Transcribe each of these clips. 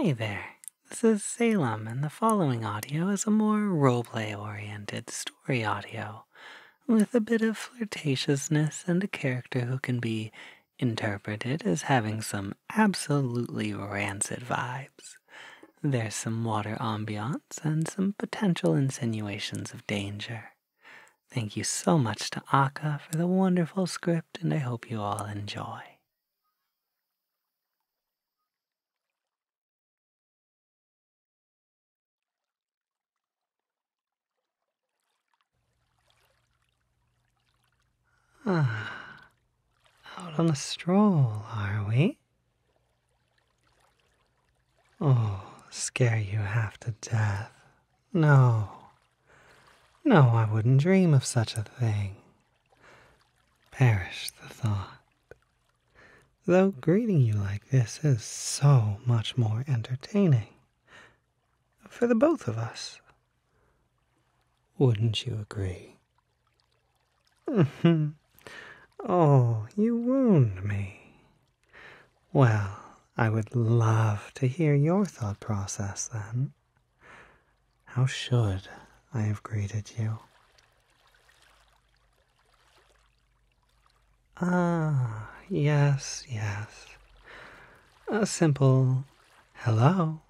Hi there, this is Salem, and the following audio is a more roleplay oriented story audio with a bit of flirtatiousness and a character who can be interpreted as having some absolutely rancid vibes. There's some water ambiance and some potential insinuations of danger. Thank you so much to Akka for the wonderful script, and I hope you all enjoy. Out on a stroll, are we? Oh, scare you half to death. No. No, I wouldn't dream of such a thing. Perish the thought. Though greeting you like this is so much more entertaining. For the both of us. Wouldn't you agree? Oh, you wound me. Well, I would love to hear your thought process then. How should I have greeted you? Ah, yes. A simple hello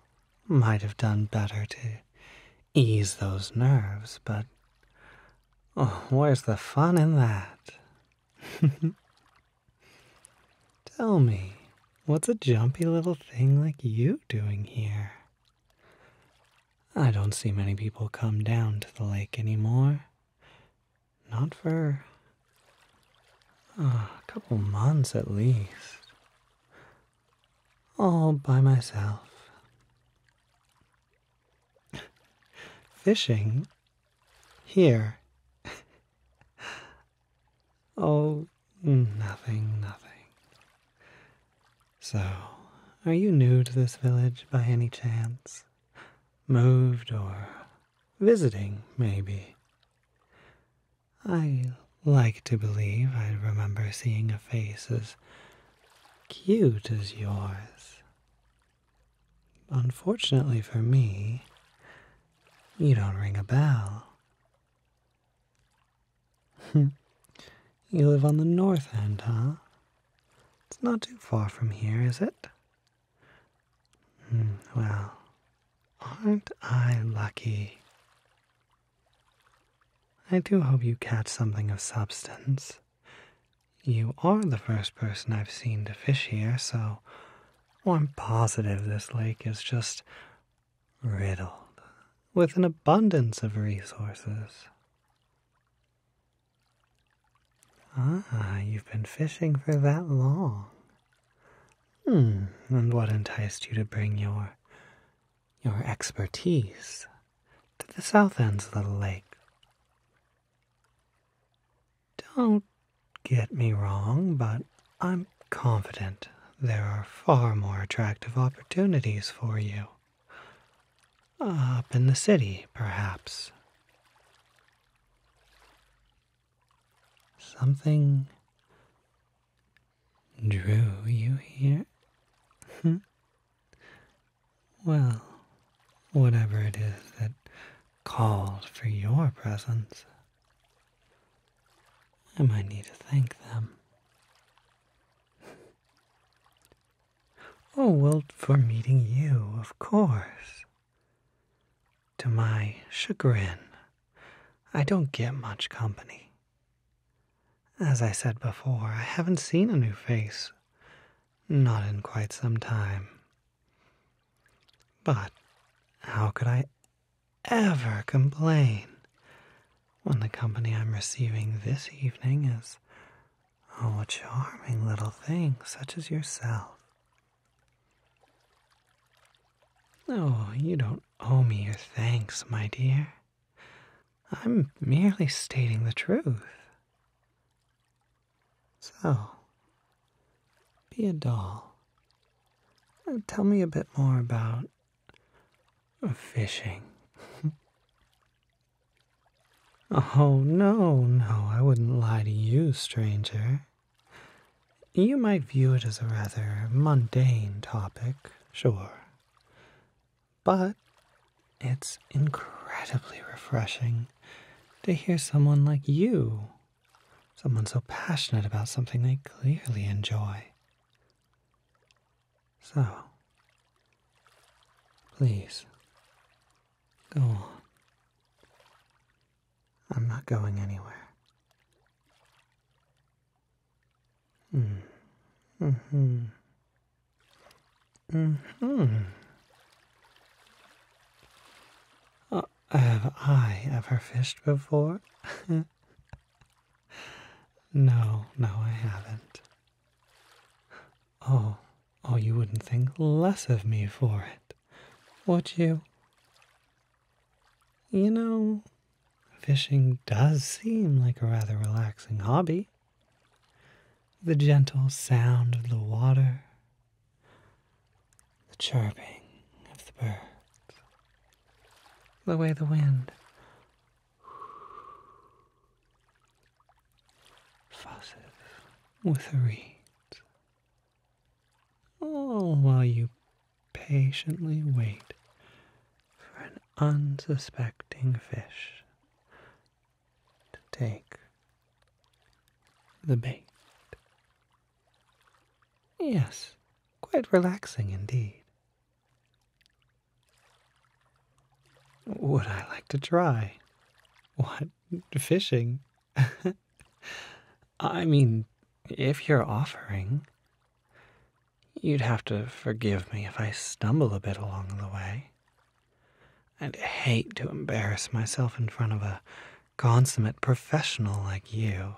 might have done better to ease those nerves, but where's the fun in that? Tell me, what's a jumpy little thing like you doing here? I don't see many people come down to the lake anymore. Not for a couple months at least. All by myself. Fishing? Here. Oh, nothing. So, are you new to this village by any chance? Moved or visiting, maybe? I like to believe I remember seeing a face as cute as yours. Unfortunately for me, you don't ring a bell. You live on the north end, huh? It's not too far from here, is it? Well, aren't I lucky? I do hope you catch something of substance. You are the first person I've seen to fish here, so I'm positive this lake is just riddled with an abundance of resources. Ah, you've been fishing for that long. And what enticed you to bring your expertise to the south ends of the lake? Don't get me wrong, but I'm confident there are far more attractive opportunities for you. Up in the city, perhaps. Something drew you here? Well, whatever it is that called for your presence, I might need to thank them. Oh, well, for meeting you, of course. To my chagrin, I don't get much company. As I said before, I haven't seen a new face. Not in quite some time. But how could I ever complain when the company I'm receiving this evening is a charming little thing such as yourself? Oh, you don't owe me your thanks, my dear. I'm merely stating the truth. So, be a doll. Tell me a bit more about fishing. Oh, no, I wouldn't lie to you, stranger. You might view it as a rather mundane topic, sure. but it's incredibly refreshing to hear someone like you, someone so passionate about something they clearly enjoy. So, please, go on. I'm not going anywhere. Mm-hmm. Mm-hmm. Have I ever fished before? No, I haven't. Oh, you wouldn't think less of me for it, would you? You know, fishing does seem like a rather relaxing hobby. The gentle sound of the water, the chirping of the birds, the way the wind fusses with the reeds, all while you patiently wait for an unsuspecting fish to take the bait. Yes, quite relaxing indeed. Would I like to try? What, fishing? I mean, if you're offering, you'd have to forgive me if I stumble a bit along the way. I'd hate to embarrass myself in front of a consummate professional like you.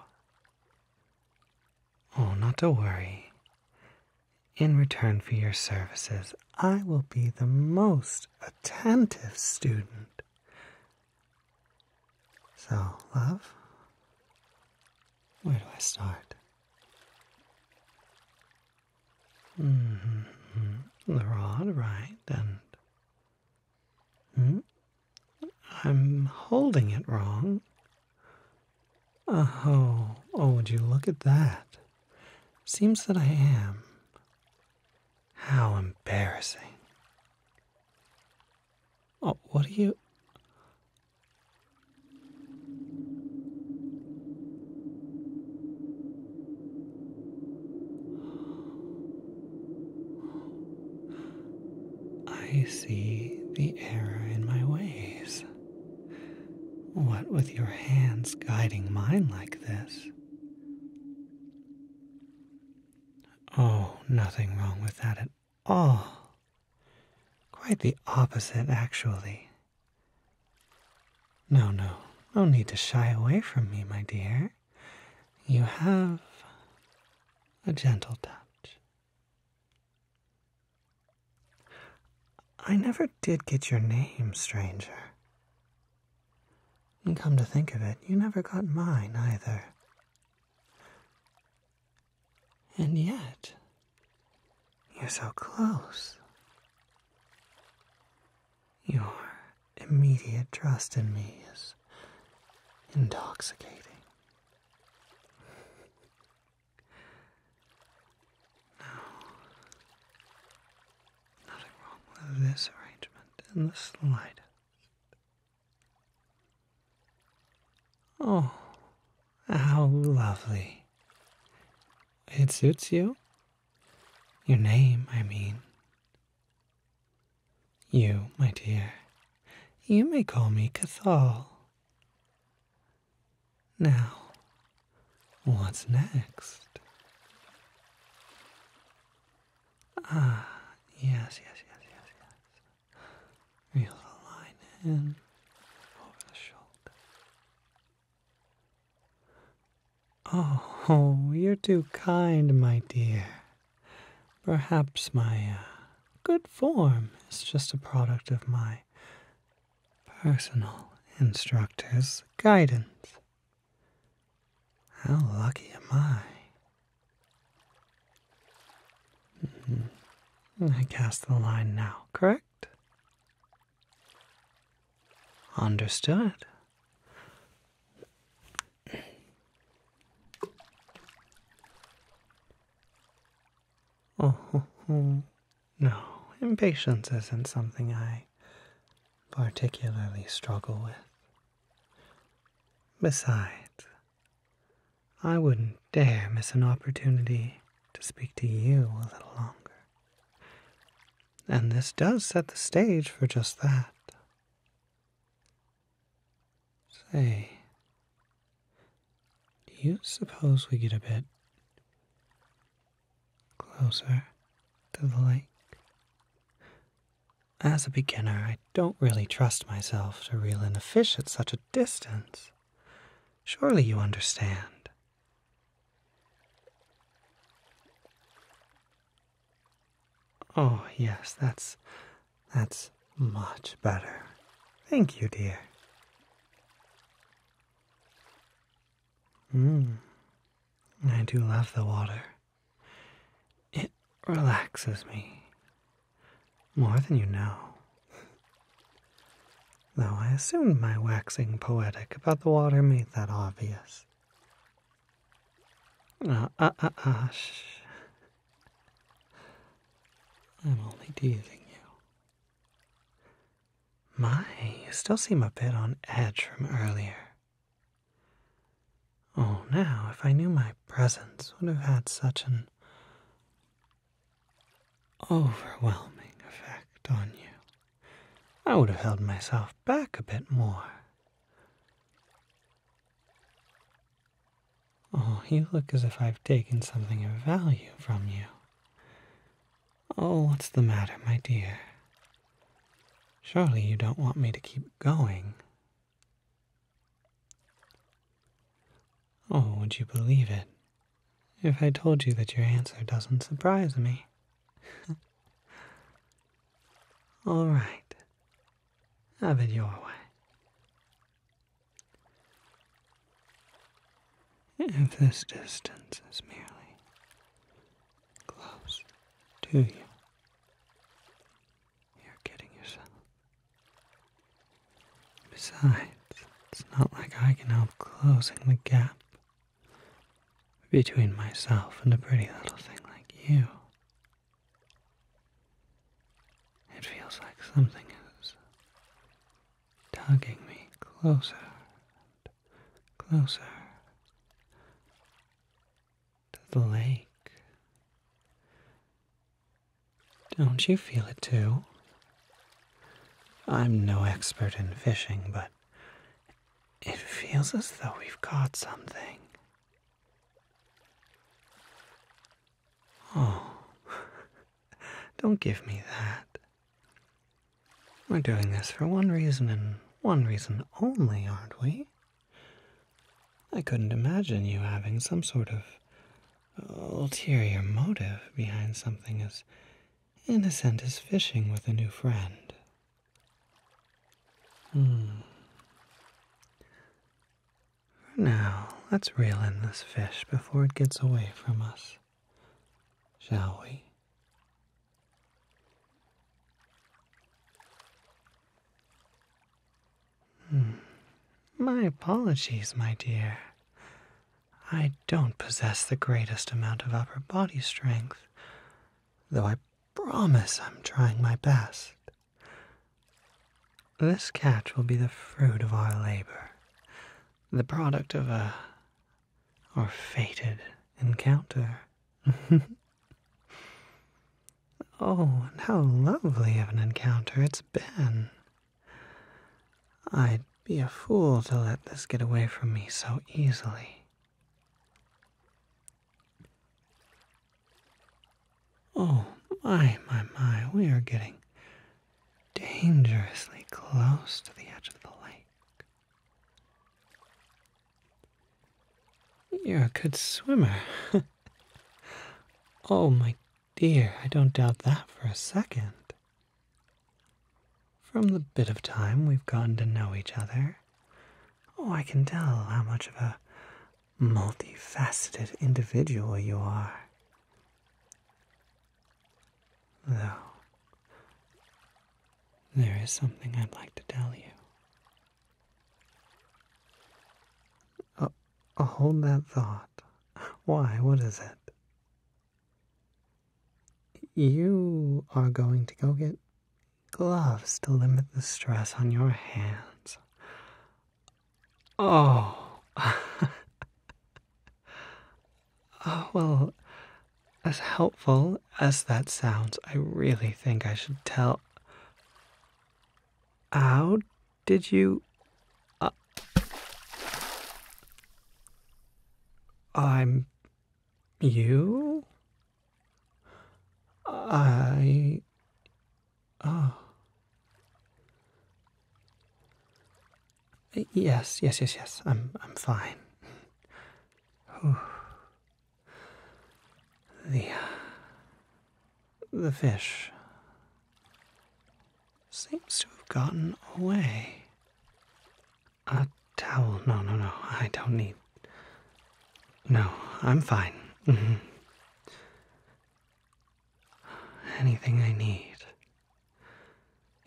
Oh, not to worry. In return for your services, I will be the most attentive student. So, love, where do I start? The rod, right, and I'm holding it wrong. Oh, would you look at that? Seems that I am. How embarrassing. Oh, what are you... I see the error in my ways. What with your hands guiding mine like this? Oh, nothing wrong with that at all. Quite the opposite, actually. No need to shy away from me, my dear. You have a gentle touch. I never did get your name, stranger. And come to think of it, you never got mine either. And yet, you're so close. Your immediate trust in me is intoxicating. No, nothing wrong with this arrangement in the slightest. Oh, how lovely. It suits you? Your name, I mean. You, my dear, you may call me Cathal. Now, what's next? Ah, yes. Reel the line in over the shoulder. Oh, you're too kind, my dear. Perhaps my good form is just a product of my personal instructor's guidance. How lucky am I? I cast the line now, correct? Understood. Oh, no, impatience isn't something I particularly struggle with. Besides, I wouldn't dare miss an opportunity to speak to you a little longer. And this does set the stage for just that. Say, do you suppose we get a bit closer to the lake? As a beginner, I don't really trust myself to reel in a fish at such a distance. Surely you understand. Oh, yes, that's much better. Thank you, dear. I do love the water. It relaxes me. More than you know. Though I assumed my waxing poetic about the water made that obvious. Shh. I'm only teasing you. My, you still seem a bit on edge from earlier. Oh, now, if I knew my presence would have had such an overwhelming effect on you, I would have held myself back a bit more. Oh, you look as if I've taken something of value from you. Oh, what's the matter, my dear? Surely you don't want me to keep going. Oh, would you believe it if I told you that your answer doesn't surprise me? All right. Have it your way. If this distance is merely close to you, you're kidding yourself. Besides, it's not like I can help closing the gap between myself and a pretty little thing like you. It feels like something is tugging me closer and closer to the lake. Don't you feel it too? I'm no expert in fishing, but it feels as though we've caught something. Oh, don't give me that. We're doing this for one reason and one reason only, aren't we? I couldn't imagine you having some sort of ulterior motive behind something as innocent as fishing with a new friend. For now, let's reel in this fish before it gets away from us, shall we? My apologies, my dear. I don't possess the greatest amount of upper body strength, though I promise I'm trying my best. This catch will be the fruit of our labor, the product of our fated encounter. Oh, and how lovely of an encounter it's been. I'd be a fool to let this get away from me so easily. Oh, my, we are getting dangerously close to the edge of the lake. You're a good swimmer. Oh, my dear, I don't doubt that for a second. From the bit of time we've gotten to know each other, I can tell how much of a multifaceted individual you are. Though, there is something I'd like to tell you. Hold that thought. Why, what is it? You are going to go get gloves to limit the stress on your hands. Oh. Oh, well, as helpful as that sounds, I really think I should tell. How did you. I'm. You? Oh. Yes. I'm fine. Whew. The fish seems to have gotten away. A towel? No. I don't need. No, I'm fine. Anything I need.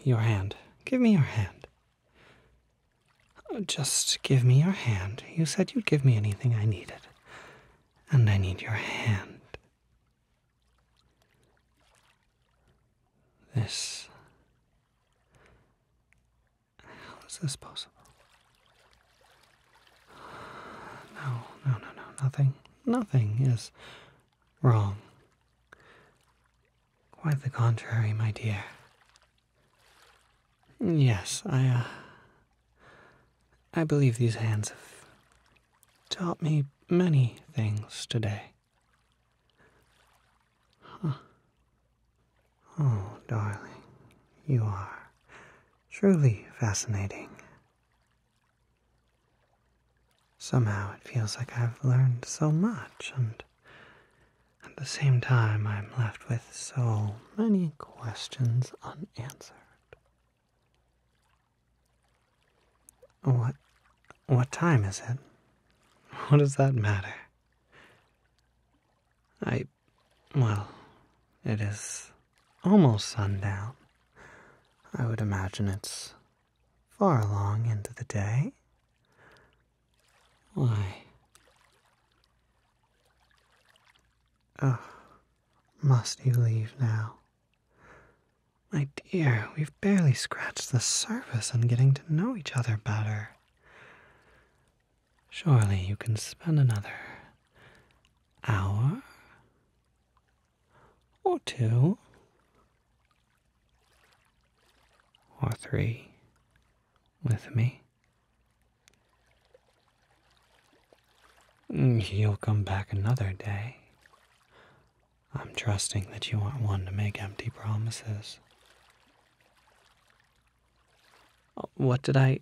Your hand. Give me your hand. Just give me your hand. You said you'd give me anything I needed. And I need your hand. This. How is this possible? No. Nothing is wrong. Quite the contrary, my dear. Yes, I believe these hands have taught me many things today. Huh. Oh, darling, you are truly fascinating. Somehow it feels like I've learned so much, and at the same time I'm left with so many questions unanswered. What time is it? What does that matter? Well, it is almost sundown. I would imagine it's far along into the day. Why? Oh, must you leave now? My dear, we've barely scratched the surface on getting to know each other better. Surely you can spend another hour or 2 or 3 with me. You'll come back another day. I'm trusting that you aren't one to make empty promises. What did I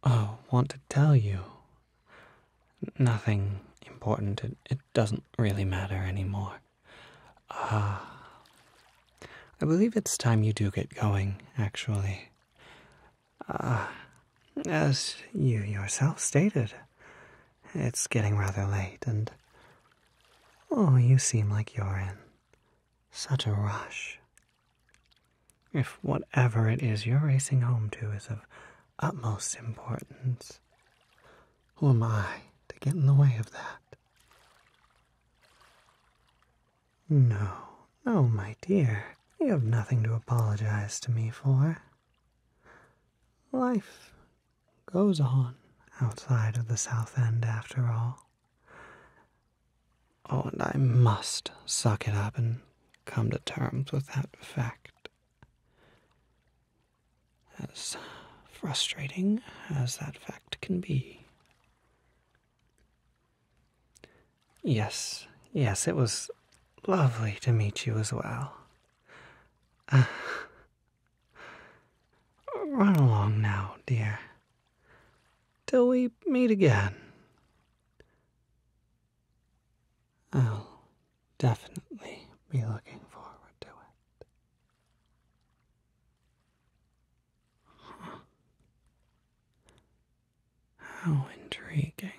want to tell you? Nothing important. It doesn't really matter anymore. I believe it's time you do get going, actually. As you yourself stated, it's getting rather late, and you seem like you're in such a rush. If whatever it is you're racing home to is of utmost importance, who am I to get in the way of that? No, my dear, you have nothing to apologize to me for. Life goes on outside of the South End after all. Oh, and I must suck it up and come to terms with that fact. As frustrating as that fact can be. Yes, it was lovely to meet you as well. Run along now, dear, till we meet again. I'll definitely be looking forward to it. How intriguing.